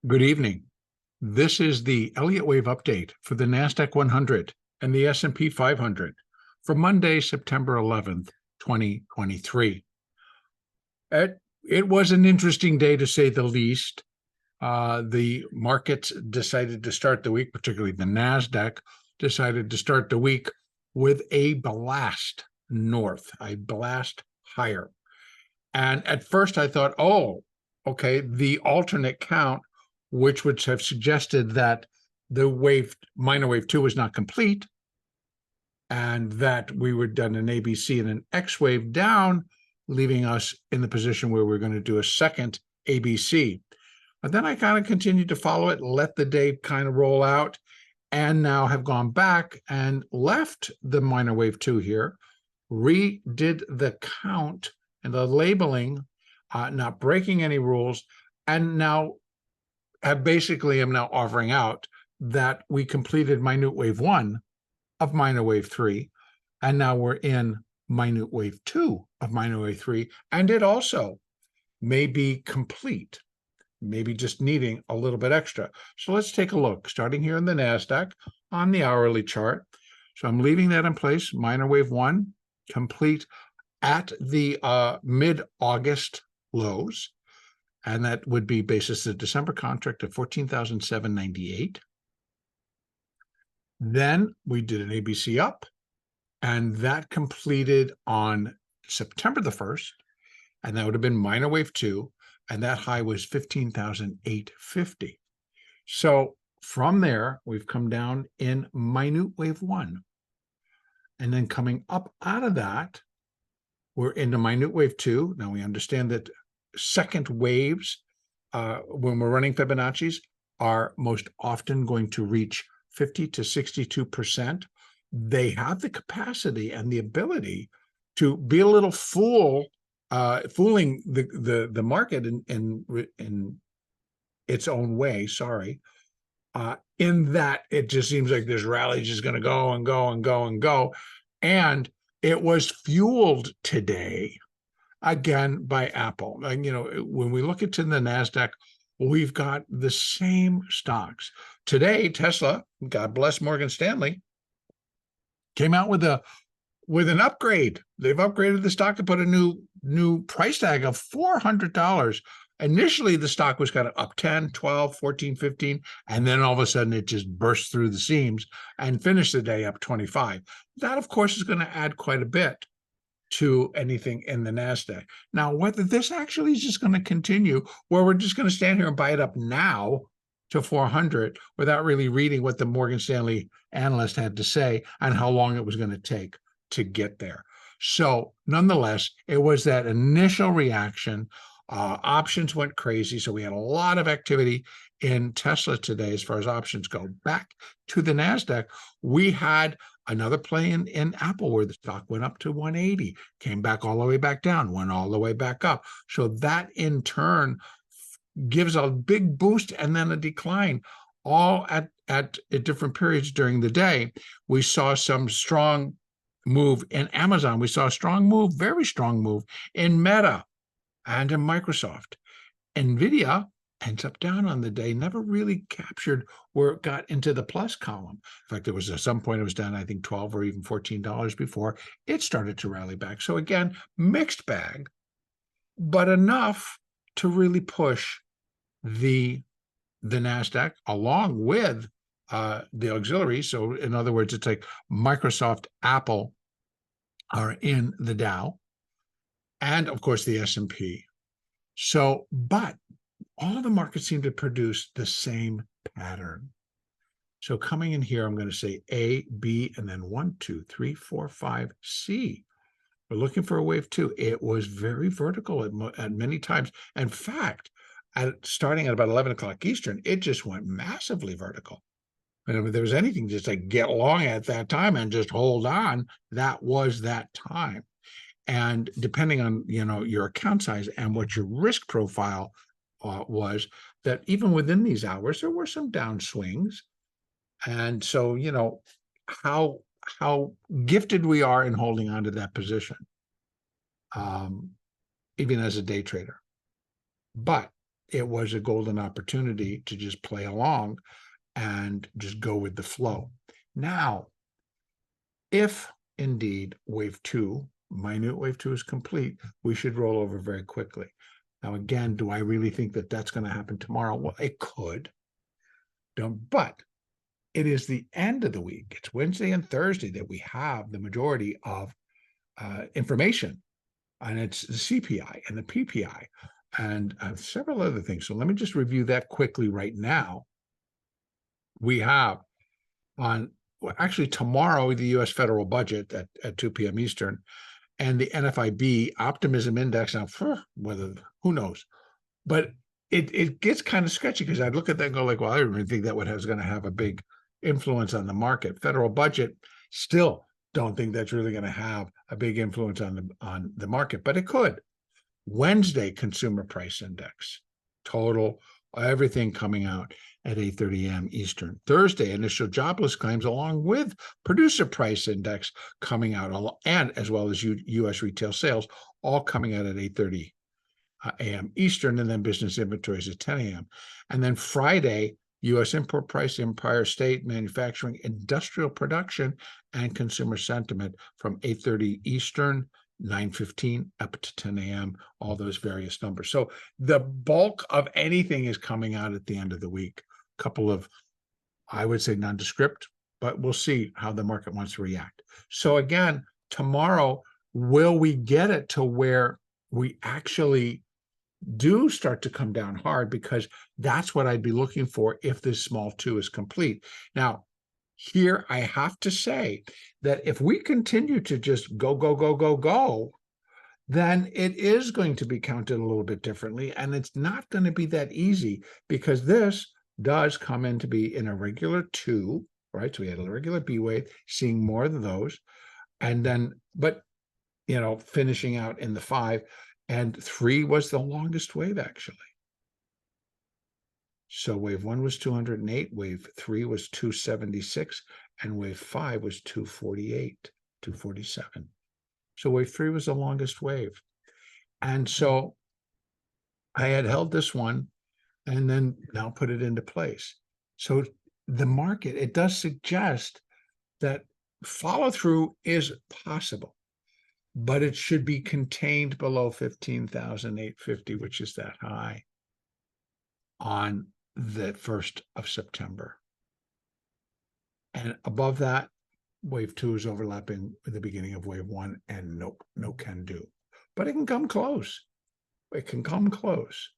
Good evening. This is the Elliott wave update for the NASDAQ 100 and the S&P 500 for Monday, September 11th, 2023. It was an interesting day, to say the least. The markets decided to start the week, particularly the NASDAQ, decided to start the week with a blast north, a blast higher. And at first I thought, oh, okay, the alternate count, which would have suggested that the minor wave 2 was not complete, and that we would done an ABC and an X wave down, leaving us in the position where we're going to do a second ABC. But then I kind of continued to follow it, let the day kind of roll out, and now have gone back and left the minor wave 2 here, redid the count and the labeling, not breaking any rules, and now am now offering out that we completed minute wave 1 of minor wave 3, and now we're in minute wave 2 of minor wave 3, and it also may be complete, maybe just needing a little bit extra. So let's take a look, starting here in the NASDAQ on the hourly chart. So I'm leaving that in place, minor wave 1, complete at the mid-August lows. And that would be basis the December contract of 14,798. Then we did an ABC up, and that completed on September the 1st, and that would have been minor wave 2, and that high was 15,850. So from there, we've come down in minute wave 1. And then coming up out of that, we're into minute wave 2. Now we understand that second waves, when we're running Fibonacci's, are most often going to reach 50 to 62%. They have the capacity and the ability to be a little fooling the market in its own way. In that it just seems like this rally is just going to go and go and go and go, and it was fueled today again by Apple. And, when we look into the NASDAQ, we've got the same stocks. Today, Tesla, God bless Morgan Stanley, came out with an upgrade. They've upgraded the stock to put a new price tag of $400. Initially, the stock was kind of up 10, 12, 14, 15, and then all of a sudden it just burst through the seams and finished the day up 25. That, of course, is going to add quite a bit to anything in the NASDAQ. Now, whether this actually is just going to continue, or we're just going to stand here and buy it up now to 400 without really reading what the Morgan Stanley analyst had to say and how long it was going to take to get there. So nonetheless, it was that initial reaction. Options went crazy, so we had a lot of activity in Tesla today as far as options go. Back to the NASDAQ, we had another play in Apple where the stock went up to 180, came back all the way back down, went all the way back up. So that in turn gives a big boost and then a decline, all at different periods during the day. We saw some strong move in Amazon. We saw a strong move, very strong move in Meta and in Microsoft. NVIDIA ends up down on the day, never really captured where it got into the plus column. In fact, there was at some point it was down, I think, $12 or even $14 before it started to rally back. So again, mixed bag, but enough to really push the NASDAQ along with the auxiliary. So in other words, it's like Microsoft, Apple are in the Dow, and of course the S&P. So, but all of the markets seem to produce the same pattern. So coming in here, I'm going to say A, B, and then 1, 2, 3, 4, 5, C. We're looking for a wave 2. It was very vertical at many times. In fact, starting at about 11 o'clock Eastern, it just went massively vertical. And if there was anything just like get long at that time and just hold on, that was that time. And depending on, your account size and what your risk profile was, that even within these hours, there were some downswings. And so, how gifted we are in holding on to that position, even as a day trader. But it was a golden opportunity to just play along and just go with the flow. Now, if indeed wave two, minute wave two is complete, we should roll over very quickly. Now, again, do I really think that that's going to happen tomorrow? Well, it could. But it is the end of the week. It's Wednesday and Thursday that we have the majority of information, and it's the CPI and the PPI and several other things. So let me just review that quickly right now. We have actually tomorrow, the U.S. federal budget at 2 p.m. Eastern, and the NFIB optimism index. Now, who knows? But it gets kind of sketchy because I'd look at that and go like, well, I don't even think that was going to have a big influence on the market. Federal budget, still don't think that's really going to have a big influence on the market, but it could. Wednesday consumer price index, total, everything coming out at 8:30 a.m. Eastern. Thursday initial jobless claims along with producer price index coming out, and as well as U.S. retail sales, all coming out at 8:30 a.m. Eastern, and then business inventories at 10 a.m. And then Friday, U.S. import price, Empire State manufacturing, industrial production, and consumer sentiment from 8:30 Eastern, 9:15 up to 10 a.m., all those various numbers. So the bulk of anything is coming out at the end of the week. A couple of, I would say, nondescript, but we'll see how the market wants to react. So again, tomorrow, will we get it to where we actually do start to come down hard? Because that's what I'd be looking for if this small two is complete. Now, here I have to say that if we continue to just go, then it is going to be counted a little bit differently, and it's not going to be that easy because this does come in to be in a regular two, right? So we had a regular B wave, seeing more of those, and then, but finishing out in the 5, and 3 was the longest wave actually. So wave 1 was 208, wave 3 was 276, and wave 5 was 248, 247. So wave 3 was the longest wave. And so I had held this one and then now put it into place. So the market, it does suggest that follow through is possible, but it should be contained below 15,850, which is that high on the 1st of September. And above that, wave 2 is overlapping with the beginning of wave 1, and nope, no can do. But it can come close. It can come close.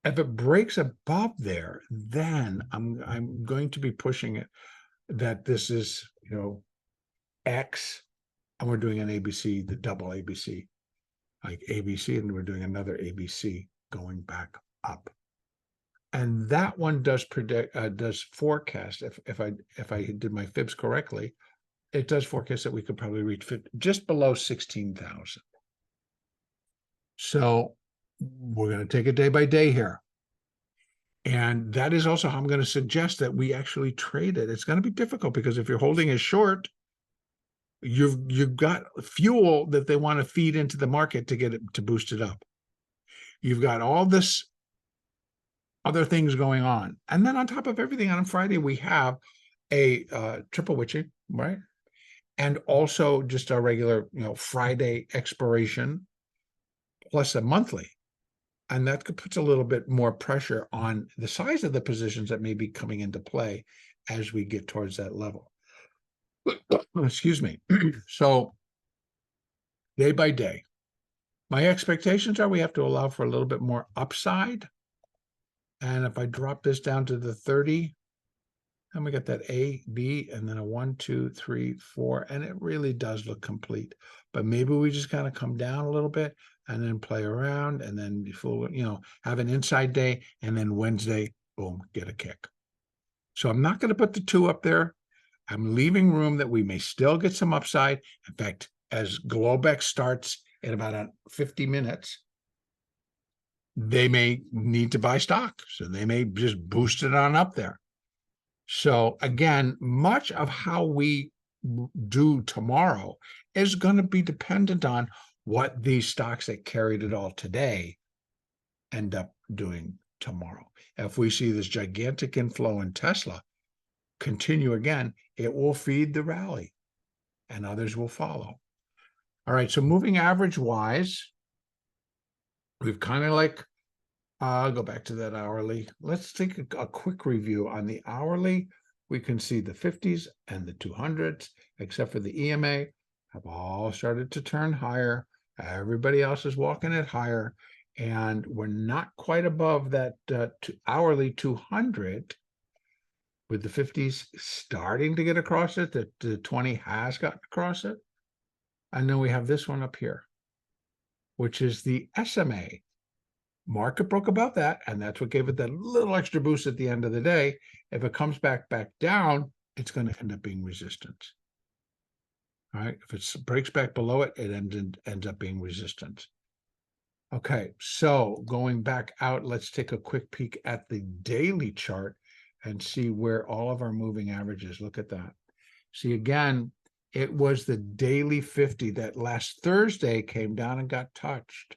If it breaks above there, then I'm going to be pushing it that this is, X, and we're doing an ABC, the double ABC, like ABC, and we're doing another ABC going back up. And that one does forecast, if I did my fibs correctly, it does forecast that we could probably reach just below 16,000. So we're going to take it day by day here. And that is also how I'm going to suggest that we actually trade it. It's going to be difficult because if you're holding a short, you've got fuel that they want to feed into the market to get it to boost it up. You've got all this other things going on. And then on top of everything, on Friday, we have a triple witching, right? And also just our regular, Friday expiration plus a monthly. And that puts a little bit more pressure on the size of the positions that may be coming into play as we get towards that level. Excuse me. So day by day, my expectations are we have to allow for a little bit more upside. And if I drop this down to the 30, then we get that A, B, and then a 1, 2, 3, 4, and it really does look complete. But maybe we just kind of come down a little bit and then play around, and then have an inside day, and then Wednesday, boom, get a kick. So I'm not going to put the 2 up there. I'm leaving room that we may still get some upside. In fact, as Globex starts in about 50 minutes, they may need to buy stock. So they may just boost it on up there. So again, much of how we do tomorrow is going to be dependent on what these stocks that carried it all today end up doing tomorrow. If we see this gigantic inflow in Tesla continue again, it will feed the rally and others will follow. All right, so moving average wise, we've kind of like, I'll go back to that hourly. Let's take a quick review on the hourly. We can see the 50s and the 200s, except for the EMA, have all started to turn higher. Everybody else is walking it higher, and we're not quite above that hourly 200, with the 50s starting to get across it. The 20 has gotten across it. And then we have this one up here, which is the SMA. Market broke above that, and that's what gave it that little extra boost at the end of the day. If it comes back down, it's going to end up being resistance. All right, if it breaks back below it, it ends up being resistance. Okay, so going back out, let's take a quick peek at the daily chart and see where all of our moving averages. Look at that. See, again, it was the daily 50 that last Thursday came down and got touched.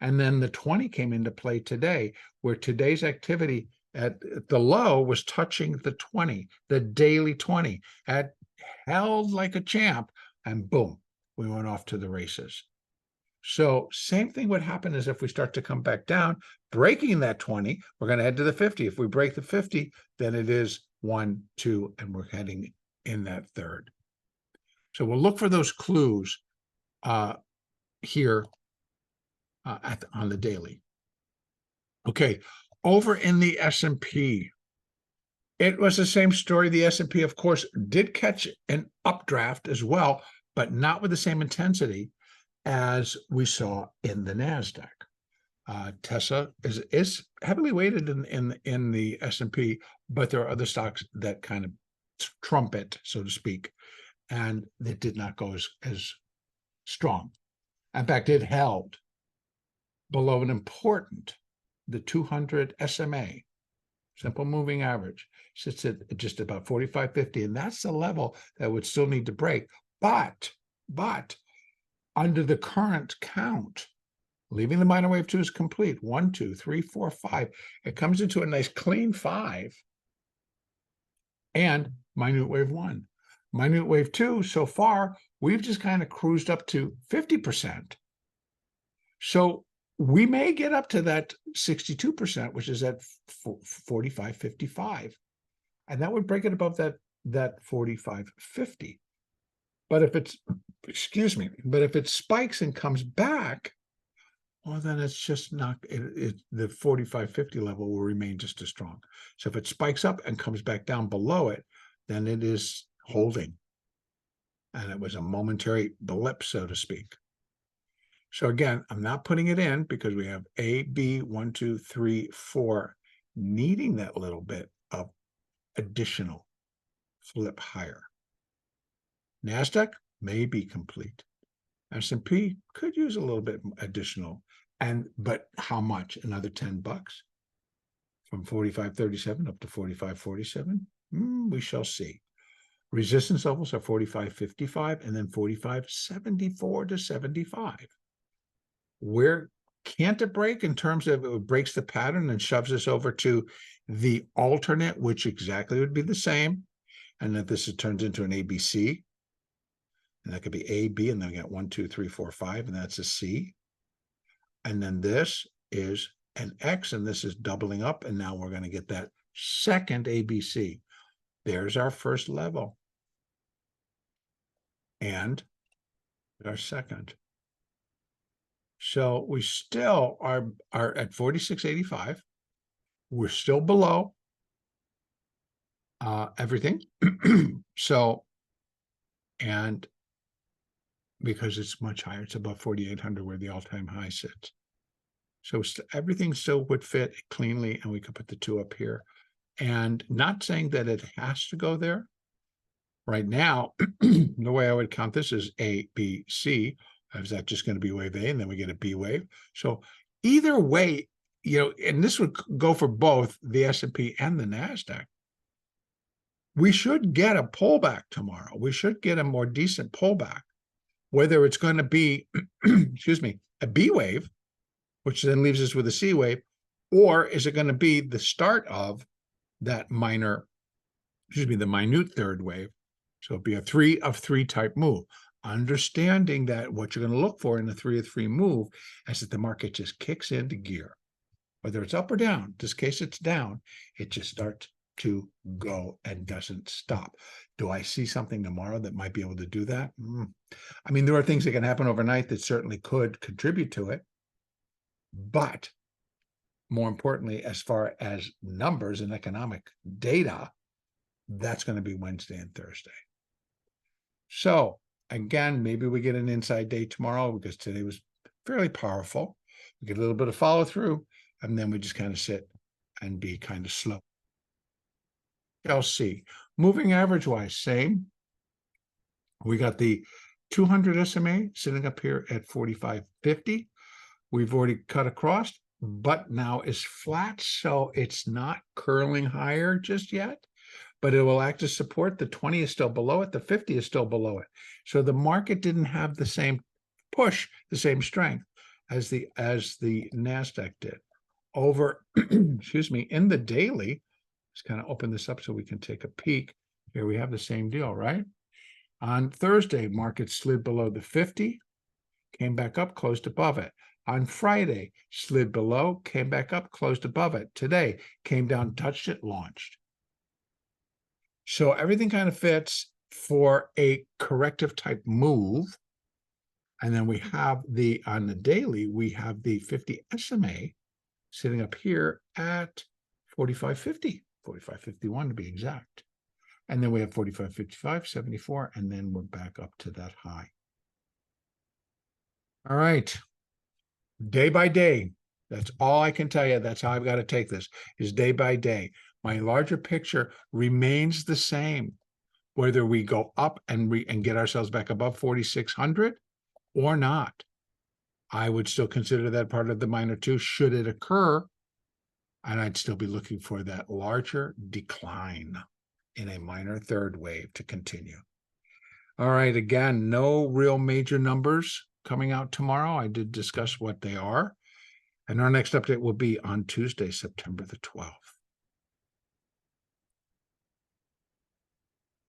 And then the 20 came into play today, where today's activity at the low was touching the 20, the daily 20, held like a champ, and boom, we went off to the races. So same thing would happen as if we start to come back down, breaking that 20, we're going to head to the 50. If we break the 50, then it is 1, 2, and we're heading in that third. So we'll look for those clues here on the daily. Okay, over in the S&P, it was the same story. The S&P, of course, did catch an updraft as well, but not with the same intensity as we saw in the NASDAQ. Tesla is heavily weighted in the S&P, but there are other stocks that kind of trump it, so to speak, and it did not go as strong. In fact, it held below an important, the 200 SMA, simple moving average, sits at just about 45.50, and that's the level that would still need to break. But under the current count, leaving the minor wave 2 is complete, 1, 2, 3, 4, 5, it comes into a nice clean 5, and minute wave 1. Minute wave 2, so far, we've just kind of cruised up to 50%. So we may get up to that 62%, which is at 45.55. And that would break it above that 45.50. But if it's, but if it spikes and comes back, well, then it's just not, the 45.50 level will remain just as strong. So if it spikes up and comes back down below it, then it is holding. And it was a momentary blip, so to speak. So again, I'm not putting it in because we have A, B, 1, 2, 3, 4, needing that little bit of additional flip higher. NASDAQ may be complete. S&P could use a little bit additional, but how much? Another $10 from 45.37 up to 45.47. We shall see. Resistance levels are 45.55 and then 45.74 to 75. Where can't it break in terms of it breaks the pattern and shoves us over to the alternate, which exactly would be the same, and that this turns into an ABC, and that could be A, B, and then we got 1, 2, 3, 4, 5, and that's a C, and then this is an X, and this is doubling up, and now we're going to get that second ABC. There's our first level, and our second. So we still are at 46.85. We're still below everything. So, and because it's much higher, it's above 4,800 where the all-time high sits. So everything still would fit cleanly, and we could put the 2 up here. And not saying that it has to go there. Right now, the way I would count this is A, B, C. Is that just going to be wave A, and then we get a B wave? So either way, and this would go for both the S&P and the NASDAQ. We should get a pullback tomorrow. We should get a more decent pullback, whether it's going to be, a B wave, which then leaves us with a C wave, Or is it going to be the start of that the minute third wave? So it'll be a 3 of 3 type move. Understanding that what you're going to look for in the 3 of 3 move is that the market just kicks into gear. Whether it's up or down, in this case it's down, it just starts to go and doesn't stop. Do I see something tomorrow that might be able to do that? I mean, there are things that can happen overnight that certainly could contribute to it. But more importantly, as far as numbers and economic data, that's going to be Wednesday and Thursday. So again, maybe we get an inside day tomorrow because today was fairly powerful. We get a little bit of follow through, and then we just kind of sit and be kind of slow. Shall see. Moving average wise, same. We got the 200 SMA sitting up here at 45.50. We've already cut across, but now is flat, so it's not curling higher just yet, but it will act as support. The 20 is still below it. The 50 is still below it. So the market didn't have the same push, the same strength as the NASDAQ did. Over, excuse me, in the daily, let's kind of open this up so we can take a peek. Here we have the same deal, right? On Thursday, market slid below the 50, came back up, closed above it. On Friday, slid below, came back up, closed above it. Today, came down, touched it, launched. So everything kind of fits for a corrective type move. And then we have on the daily, we have the 50 SMA sitting up here at 45.50, 45.51 to be exact. And then we have 45.55, 74, and then we're back up to that high. All right. Day by day, that's all I can tell you. That's how I've got to take this, is day by day. My larger picture remains the same, whether we go up and get ourselves back above 4,600 or not. I would still consider that part of the minor two should it occur, and I'd still be looking for that larger decline in a minor third wave to continue. All right, again, no real major numbers coming out tomorrow. I did discuss what they are. And our next update will be on Tuesday, September the 12th.